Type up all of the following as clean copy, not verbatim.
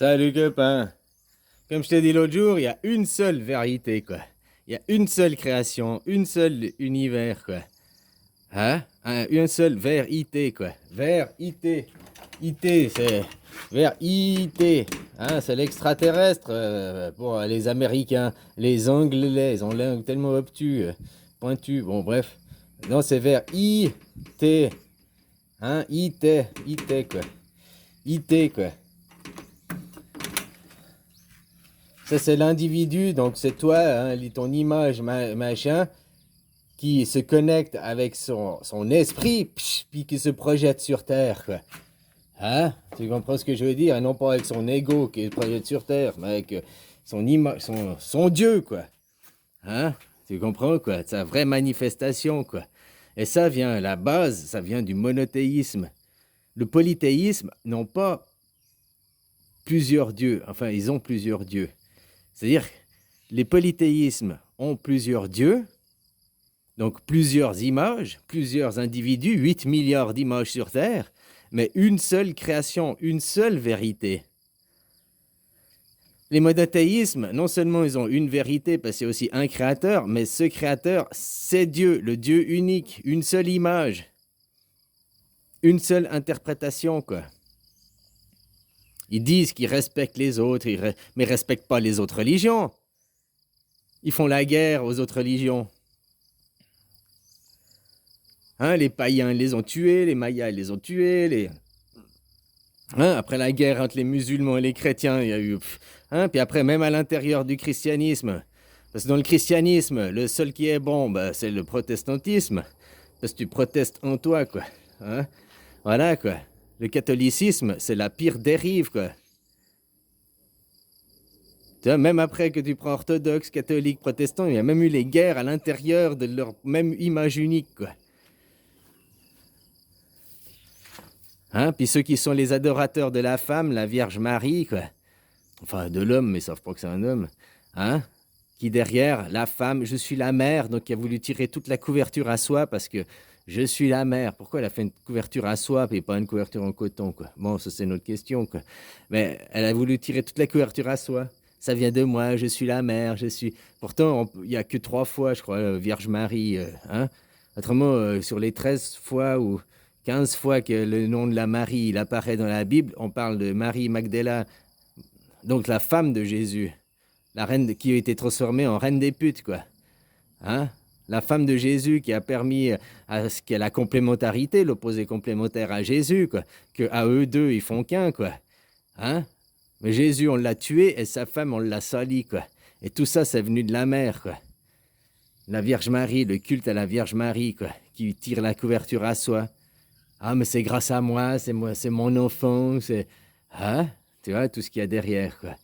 Salut copain. Comme je t'ai dit l'autre jour, il y a une seule vérité, quoi. Il y a une seule création, une seule univers, quoi. Une seule vérité, quoi. Vérité. IT, c'est vérité. C'est l'extraterrestre pour les Américains. Les Anglais, ils ont langue tellement obtus, pointu. Bon, bref. Non, c'est vers IT. IT, quoi. IT, quoi. Ça, c'est l'individu, donc c'est toi, ton image, machin, qui se connecte avec son esprit, puis qui se projette sur Terre, quoi. Tu comprends ce que je veux dire? Et non pas avec son ego qui se projette sur Terre, mais avec son image, son Dieu, quoi. Tu comprends, quoi? Sa vraie manifestation, quoi. Et ça vient, la base, ça vient du monothéisme. Le polythéisme n'ont pas plusieurs dieux, enfin, ils ont plusieurs dieux. C'est-à-dire, les polythéismes ont plusieurs dieux, donc plusieurs images, plusieurs individus, 8 milliards d'images sur Terre, mais une seule création, une seule vérité. Les monothéismes, non seulement ils ont une vérité, parce qu'il y a aussi un créateur, mais ce créateur, c'est Dieu, le Dieu unique, une seule image, une seule interprétation, quoi. Ils disent qu'ils respectent les autres, mais ne respectent pas les autres religions. Ils font la guerre aux autres religions. Les païens les ont tués, les mayas les ont tués, après la guerre entre les musulmans et les chrétiens, il y a eu... Puis après, même à l'intérieur du christianisme, parce que dans le christianisme, le seul qui est bon, c'est le protestantisme, parce que tu protestes en toi, quoi. Voilà, quoi. Le catholicisme, c'est la pire dérive, quoi. Tu vois, même après que tu prends orthodoxe, catholique, protestant, il y a même eu les guerres à l'intérieur de leur même image unique, quoi. Puis ceux qui sont les adorateurs de la femme, la Vierge Marie, quoi. Enfin, de l'homme, mais ils savent pas que c'est un homme. Qui derrière, la femme, je suis la mère, donc qui a voulu tirer toute la couverture à soi parce que je suis la mère. Pourquoi elle a fait une couverture à soi et pas une couverture en coton, quoi? Bon, ça c'est une autre question, quoi. Mais elle a voulu tirer toute la couverture à soi. Ça vient de moi, je suis la mère, je suis... Pourtant, il n'y a que 3 fois, je crois, Vierge Marie. Autrement, sur les 13 fois ou 15 fois que le nom de la Marie il apparaît dans la Bible, on parle de Marie Magdala, donc la femme de Jésus, la reine qui a été transformée en reine des putes, quoi. La femme de Jésus qui a permis à ce qu'il y ait la complémentarité, l'opposé complémentaire à Jésus, quoi. Que à eux deux, ils font qu'un, quoi. Mais Jésus, on l'a tué et sa femme, on l'a sali, quoi. Et tout ça, c'est venu de la mère, quoi. La Vierge Marie, le culte à la Vierge Marie, quoi, qui tire la couverture à soi. Mais c'est grâce à moi, c'est mon enfant, c'est... Tu vois, tout ce qu'il y a derrière, quoi.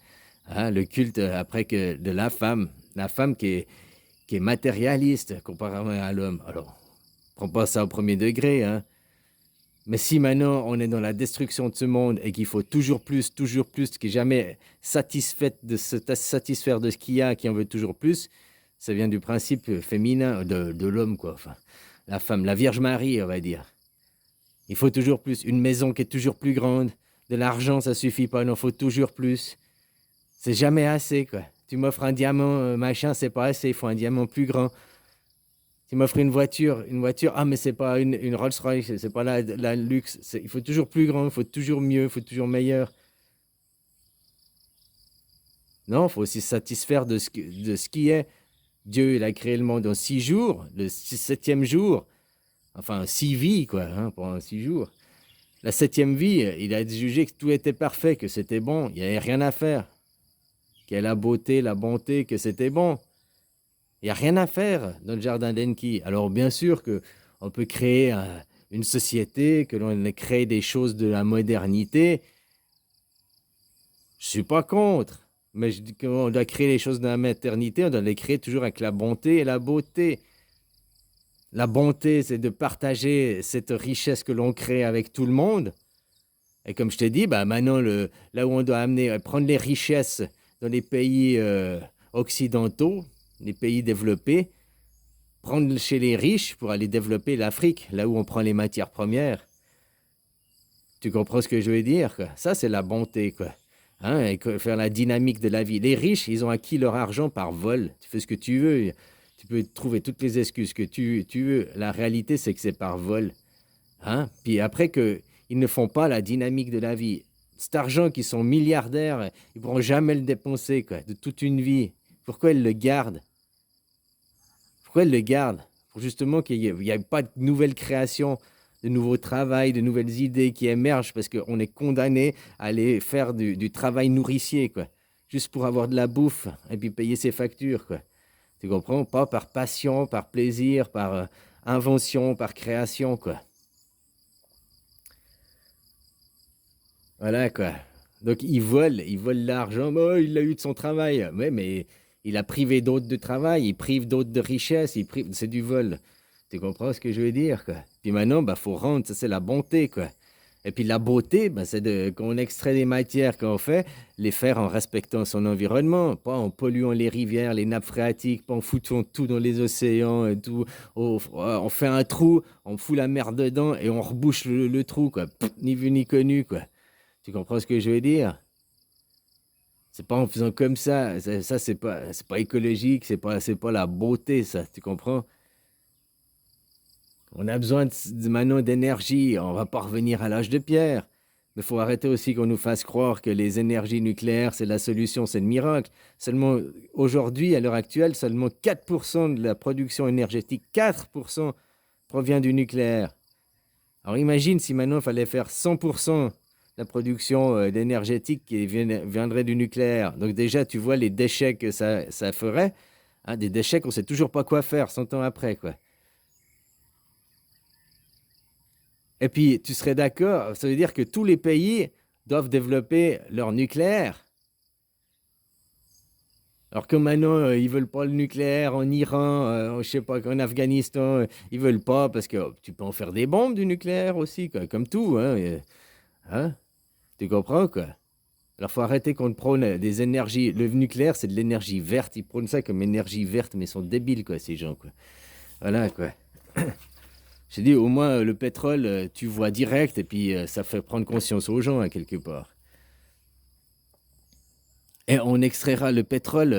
Le culte, après, que de la femme qui est matérialiste, comparément à l'homme. Alors, prends pas ça au premier degré, Mais si maintenant, on est dans la destruction de ce monde et qu'il faut toujours plus, qui n'est jamais satisfait de se satisfaire de ce qu'il y a, qui en veut toujours plus, ça vient du principe féminin de l'homme, quoi. Enfin, la femme, la Vierge Marie, on va dire. Il faut toujours plus. Une maison qui est toujours plus grande. De l'argent, ça suffit pas. Il en faut toujours plus. C'est jamais assez, quoi. Tu m'offres un diamant, machin, c'est pas assez. Il faut un diamant plus grand. Tu m'offres une voiture, mais c'est pas une Rolls-Royce, c'est pas la luxe. Il faut toujours plus grand, il faut toujours mieux, il faut toujours meilleur. Non, il faut aussi se satisfaire de ce qui est. Dieu, il a créé le monde en 6 jours, le 7e jour. Enfin, 6 vies, quoi, pendant 6 jours. La 7e vie, il a jugé que tout était parfait, que c'était bon, il n'y avait rien à faire. Qu'il y a la beauté, la bonté, que c'était bon. Il n'y a rien à faire dans le jardin d'Enki. Alors bien sûr qu'on peut créer une société, que l'on crée des choses de la modernité. Je ne suis pas contre, mais je dis qu'on doit créer les choses de la maternité, on doit les créer toujours avec la bonté et la beauté. La bonté, c'est de partager cette richesse que l'on crée avec tout le monde. Et comme je t'ai dit, maintenant, là où on doit prendre les richesses dans les pays occidentaux, les pays développés, prendre chez les riches pour aller développer l'Afrique, là où on prend les matières premières. Tu comprends ce que je veux dire, quoi? Ça, c'est la bonté, quoi. hein, et faire la dynamique de la vie. Les riches, ils ont acquis leur argent par vol. Tu fais ce que tu veux. Tu peux trouver toutes les excuses que tu veux. La réalité, c'est que c'est par vol. Hein? Puis après que ils ne font pas la dynamique de la vie. Cet argent qui sont milliardaires, ils ne pourront jamais le dépenser, quoi, de toute une vie. Pourquoi ils le gardent? Pourquoi ils le gardent? Pour justement qu'il n'y ait pas de nouvelles créations, de nouveaux travails, de nouvelles idées qui émergent parce qu'on est condamné à aller faire du travail nourricier, quoi. Juste pour avoir de la bouffe et puis payer ses factures, quoi. Tu comprends? Pas par passion, par plaisir, par invention, par création, quoi. Voilà, quoi. Donc ils volent l'argent. Oh, il l'a eu de son travail. Ouais, mais il a privé d'autres de travail, il prive d'autres de richesse, c'est du vol. Tu comprends ce que je veux dire, quoi? Puis maintenant, bah, faut rendre, ça c'est la bonté, quoi. Et puis la beauté, bah, c'est qu'on extrait des matières qu'on fait, les faire en respectant son environnement, pas en polluant les rivières, les nappes phréatiques, pas en foutant tout dans les océans et tout. On fait un trou, on fout la mer dedans et on rebouche le trou, quoi. Pff, ni vu ni connu, quoi. Tu comprends ce que je veux dire? C'est pas en faisant comme ça. Ça, c'est pas écologique, c'est pas la beauté, ça. Tu comprends? On a besoin maintenant d'énergie. On va pas revenir à l'âge de pierre. Mais il faut arrêter aussi qu'on nous fasse croire que les énergies nucléaires, c'est la solution, c'est le miracle. Seulement, aujourd'hui, à l'heure actuelle, seulement 4% de la production énergétique, 4% provient du nucléaire. Alors imagine si maintenant il fallait faire 100% la production d'énergétique qui viendrait du nucléaire. Donc déjà, tu vois les déchets que ça ferait. Hein, des déchets qu'on ne sait toujours pas quoi faire 100 ans après, quoi. Et puis, tu serais d'accord, ça veut dire que tous les pays doivent développer leur nucléaire. Alors que maintenant, ils veulent pas le nucléaire en Iran, je sais pas, en Afghanistan, ils veulent pas parce que tu peux en faire des bombes du nucléaire aussi, quoi, comme tout, hein, hein. Tu comprends, quoi? Alors, faut arrêter qu'on prône des énergies. Le nucléaire, c'est de l'énergie verte. Ils prônent ça comme énergie verte, mais ils sont débiles, quoi, ces gens, quoi. Voilà, quoi. J'ai dit, au moins, le pétrole, tu vois direct, et puis ça fait prendre conscience aux gens, hein, quelque part. Et on extraira le pétrole,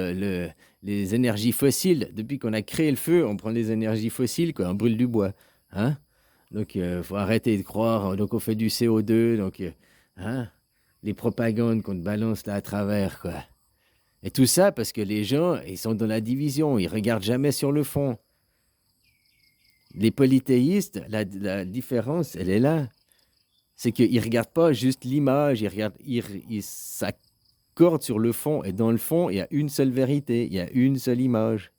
les énergies fossiles. Depuis qu'on a créé le feu, on prend les énergies fossiles, quoi, on brûle du bois. Hein? Donc, il faut arrêter de croire. Donc, on fait du CO2. Donc, hein? Les propagandes qu'on te balance là à travers, quoi. Et tout ça parce que les gens, ils sont dans la division, ils regardent jamais sur le fond. Les polythéistes, la différence, elle est là. C'est qu'ils ne regardent pas juste l'image, ils s'accordent sur le fond. Et dans le fond, il y a une seule vérité, il y a une seule image.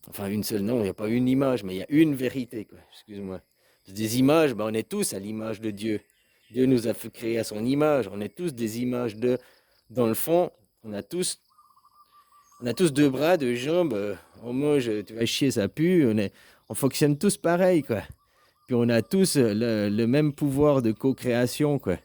Enfin, une seule, non, il n'y a pas une image, mais il y a une vérité, quoi. Excuse-moi. Des images, ben, on est tous à l'image de Dieu. Dieu nous a fait créer à son image. On est tous des images de. Dans le fond, on a tous On a tous deux bras, deux jambes. On mange, tu vas chier, ça pue. On fonctionne tous pareil, quoi. Puis on a tous le même pouvoir de co-création, quoi.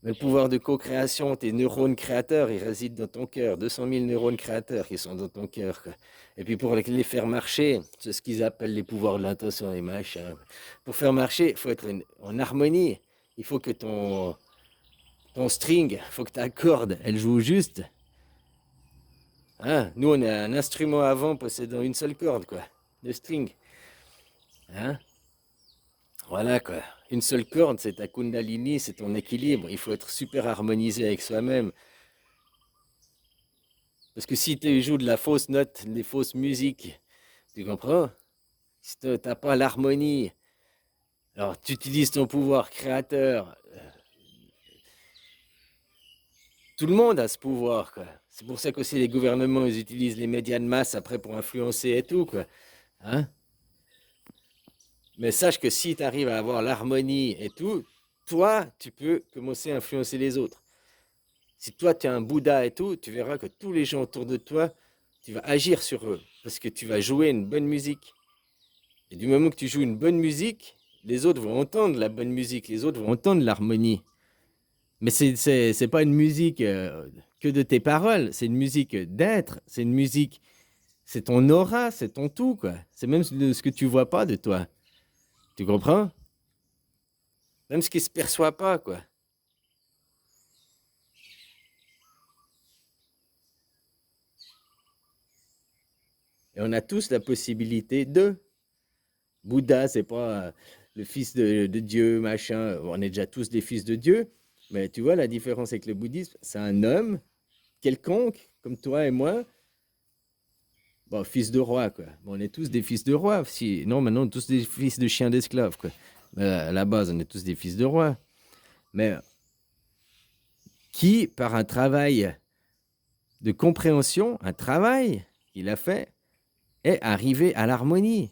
Le pouvoir de co-création, tes neurones créateurs, ils résident dans ton cœur. 200 000 neurones créateurs qui sont dans ton cœur, quoi. Et puis pour les faire marcher, c'est ce qu'ils appellent les pouvoirs de l'intention et machin. Pour faire marcher, il faut être en harmonie. Il faut que ton string, il faut que ta corde, elle joue juste. Hein? Nous, on a un instrument à vent possédant une seule corde, quoi. De string. Hein? Voilà, quoi. Une seule corde, c'est ta kundalini, c'est ton équilibre. Il faut être super harmonisé avec soi-même. Parce que si tu joues de la fausse note, des fausses musiques, tu comprends? Si tu n'as pas l'harmonie, alors tu utilises ton pouvoir créateur. Tout le monde a ce pouvoir, quoi. C'est pour ça qu'aussi les gouvernements, ils utilisent les médias de masse après pour influencer et tout, quoi. Hein? Mais sache que si tu arrives à avoir l'harmonie et tout, toi, tu peux commencer à influencer les autres. Si toi, tu es un Bouddha et tout, tu verras que tous les gens autour de toi, tu vas agir sur eux parce que tu vas jouer une bonne musique. Et du moment que tu joues une bonne musique, les autres vont entendre la bonne musique, les autres vont entendre l'harmonie. Mais c'est pas une musique que de tes paroles, c'est une musique d'être, c'est une musique, c'est ton aura, c'est ton tout, quoi. C'est même ce que tu vois pas de toi. Tu comprends? Même ce qui se perçoit pas, quoi. Et on a tous la possibilité de. Bouddha, c'est pas le fils de Dieu, machin. On est déjà tous des fils de Dieu. Mais tu vois, la différence avec le bouddhisme, c'est un homme quelconque, comme toi et moi, bon, fils de roi, quoi. Bon, on est tous des fils de roi. Si, non, maintenant, on est tous des fils de chiens d'esclaves, quoi. Mais à la base, on est tous des fils de roi. Mais qui, par un travail de compréhension, un travail qu'il a fait, est arrivé à l'harmonie,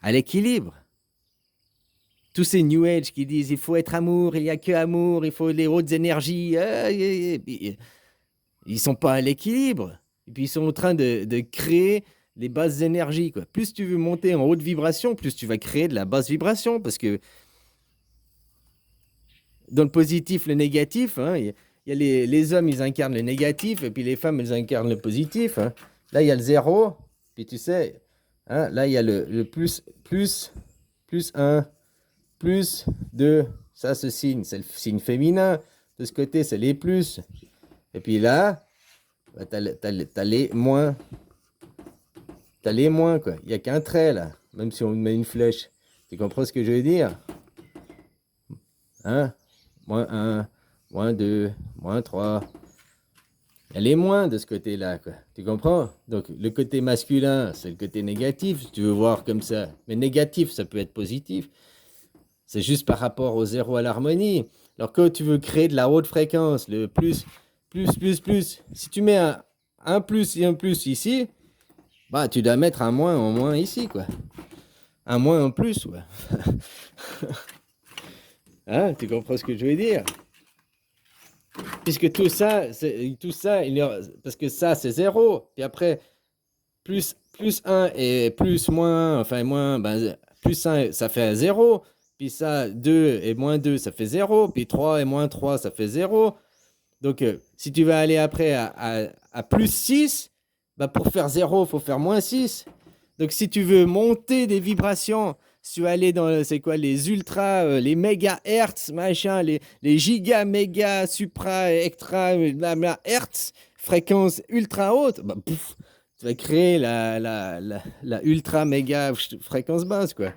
à l'équilibre. Tous ces New Age qui disent il faut être amour, il n'y a que amour, il faut les hautes énergies, ils ne sont pas à l'équilibre. Et puis ils sont en train de créer les basses énergies, quoi. Plus tu veux monter en haute vibration, plus tu vas créer de la basse vibration, parce que dans le positif, le négatif, hein, il y a les hommes, ils incarnent le négatif, et puis les femmes, elles incarnent le positif. Hein. Là, il y a le zéro, puis tu sais, hein, là, il y a le plus 1, plus 2, ça, ce signe, c'est le signe féminin. De ce côté, c'est les plus. Et puis là, bah, t'as les moins. T'as les moins, quoi. Il n'y a qu'un trait, là. Même si on met une flèche. Tu comprends ce que je veux dire? Hein? Moins 1, moins 2, moins 3. Il y a les moins de ce côté-là, quoi. Tu comprends? Donc, le côté masculin, c'est le côté négatif, si tu veux voir comme ça. Mais négatif, ça peut être positif. C'est juste par rapport au zéro à l'harmonie. Alors, quand tu veux créer de la haute fréquence, le plus, si tu mets un plus et un plus ici, bah, tu dois mettre un moins en moins ici, quoi. Un moins en plus, ouais. Hein, tu comprends ce que je veux dire? Puisque tout ça, parce que ça, c'est zéro. Puis après, plus 1 et plus moins, enfin moins, ben, plus 1, ça fait 0. Puis ça, 2 et moins 2, ça fait 0. Puis 3 et moins 3, ça fait 0. Donc, si tu vas aller après à plus 6, bah pour faire 0, il faut faire moins 6. Donc, si tu veux monter des vibrations, si tu veux aller dans, c'est quoi, les ultra, les mégahertz, machin, les giga, méga, supra, extra, blabla, hertz, fréquence ultra haute, bah, pouf, tu vas créer la ultra, méga fréquence basse, quoi.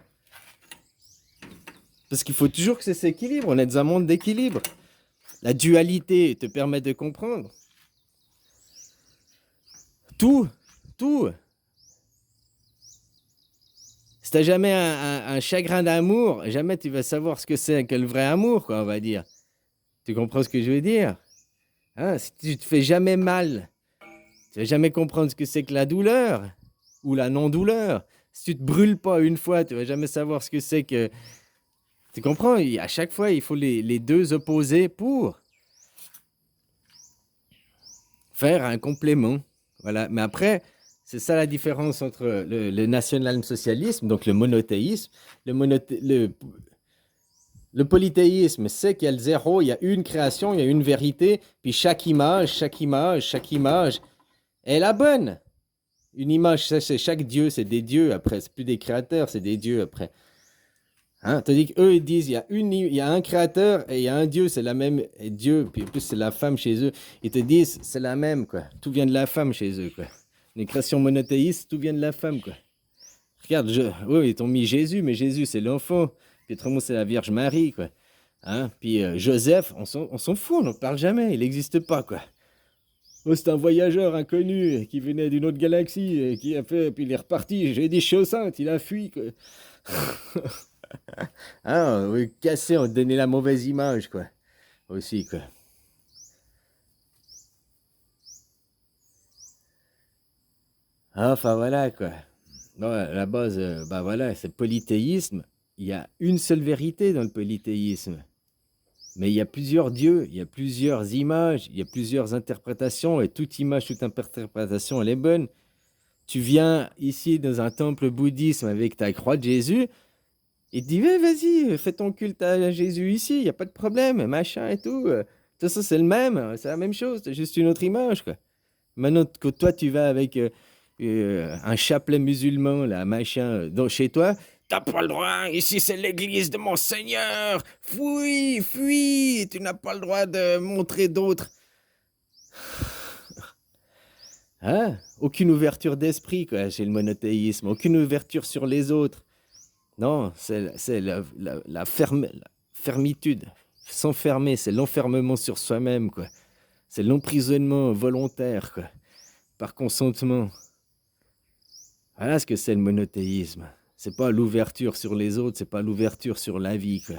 Parce qu'il faut toujours que ça s'équilibre, on est dans un monde d'équilibre. La dualité te permet de comprendre. Tout. Si t'as jamais un chagrin d'amour, jamais tu vas savoir ce que c'est que le vrai amour, quoi, on va dire. Tu comprends ce que je veux dire? Hein? Si tu te fais jamais mal, tu vas jamais comprendre ce que c'est que la douleur ou la non-douleur. Si tu te brûles pas une fois, tu vas jamais savoir ce que c'est que... Tu comprends? À chaque fois, il faut les deux opposés pour faire un complément. Voilà. Mais après, c'est ça la différence entre le national-socialisme, donc le monothéisme. Le polythéisme, c'est qu'il y a le zéro, il y a une création, il y a une vérité, puis chaque image est la bonne. Une image, c'est chaque dieu, c'est des dieux après, c'est plus des créateurs, c'est des dieux après. Hein? Tandis qu'eux, ils disent, il y a un créateur et il y a un dieu, c'est la même, et Dieu, puis en plus c'est la femme chez eux. Ils te disent, c'est la même, quoi. Tout vient de la femme chez eux, quoi. Les créations monothéistes, tout vient de la femme, quoi. Regarde, oui, ils t'ont mis Jésus, mais Jésus, c'est l'enfant. Puis autrement, c'est la Vierge Marie, quoi. Hein? Puis Joseph, on s'en fout, on n'en parle jamais, il n'existe pas, quoi. Oh, c'est un voyageur inconnu qui venait d'une autre galaxie, et qui a fait, puis il est reparti. J'ai dit chaussante, il a fui, quoi. Ah, on veut casser, on donnait la mauvaise image, quoi. Aussi, quoi. Enfin, voilà, quoi. Non, à la base, bah voilà, c'est polythéisme. Il y a une seule vérité dans le polythéisme. Mais il y a plusieurs dieux, il y a plusieurs images, il y a plusieurs interprétations, et toute image, toute interprétation, elle est bonne. Tu viens ici dans un temple bouddhisme avec ta croix de Jésus, il te dit, ouais, vas-y, fais ton culte à Jésus ici, il n'y a pas de problème, machin et tout. De toute façon, c'est le même, c'est la même chose, c'est juste une autre image, quoi. Maintenant que toi, tu vas avec un chapelet musulman, là, machin, chez toi, t'as pas le droit, ici c'est l'église de mon Seigneur, fuis, tu n'as pas le droit de montrer d'autres. Hein? Aucune ouverture d'esprit, quoi, chez le monothéisme. Aucune ouverture sur les autres. Non, c'est la fermitude. S'enfermer, c'est l'enfermement sur soi-même, quoi. C'est l'emprisonnement volontaire, quoi, par consentement. Voilà ce que c'est le monothéisme. C'est pas l'ouverture sur les autres, c'est pas l'ouverture sur la vie, quoi.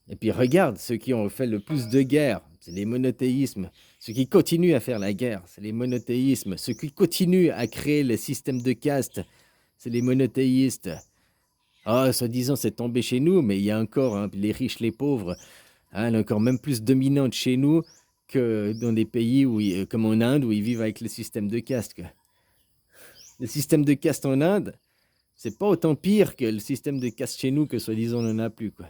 Et puis regarde, ceux qui ont fait le plus de guerres, c'est les monothéismes. Ceux qui continuent à faire la guerre, c'est les monothéismes. Ceux qui continuent à créer le système de caste, c'est les monothéistes. Ah, soi-disant, c'est tombé chez nous, mais il y a encore hein, les riches, les pauvres, hein, elle est encore même plus dominante chez nous que dans des pays où, comme en Inde, où ils vivent avec le système de caste, quoi. Le système de caste en Inde, c'est pas autant pire que le système de caste chez nous que soi-disant on n'en a plus, quoi.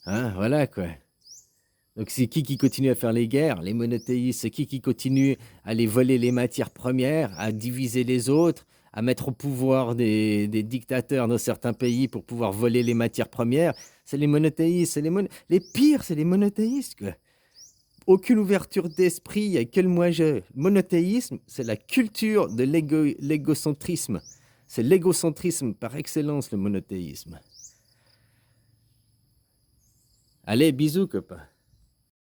Hein, voilà, quoi. Donc c'est qui continue à faire les guerres? Les monothéistes. C'est qui continue à aller voler les matières premières, à diviser les autres, à mettre au pouvoir des dictateurs dans certains pays pour pouvoir voler les matières premières? C'est les monothéistes. Les pires, c'est les monothéistes, quoi. Aucune ouverture d'esprit, il n'y a que le moi-je. Le monothéisme, c'est la culture de l'égocentrisme. C'est l'égocentrisme par excellence, le monothéisme. Allez, bisous, copain.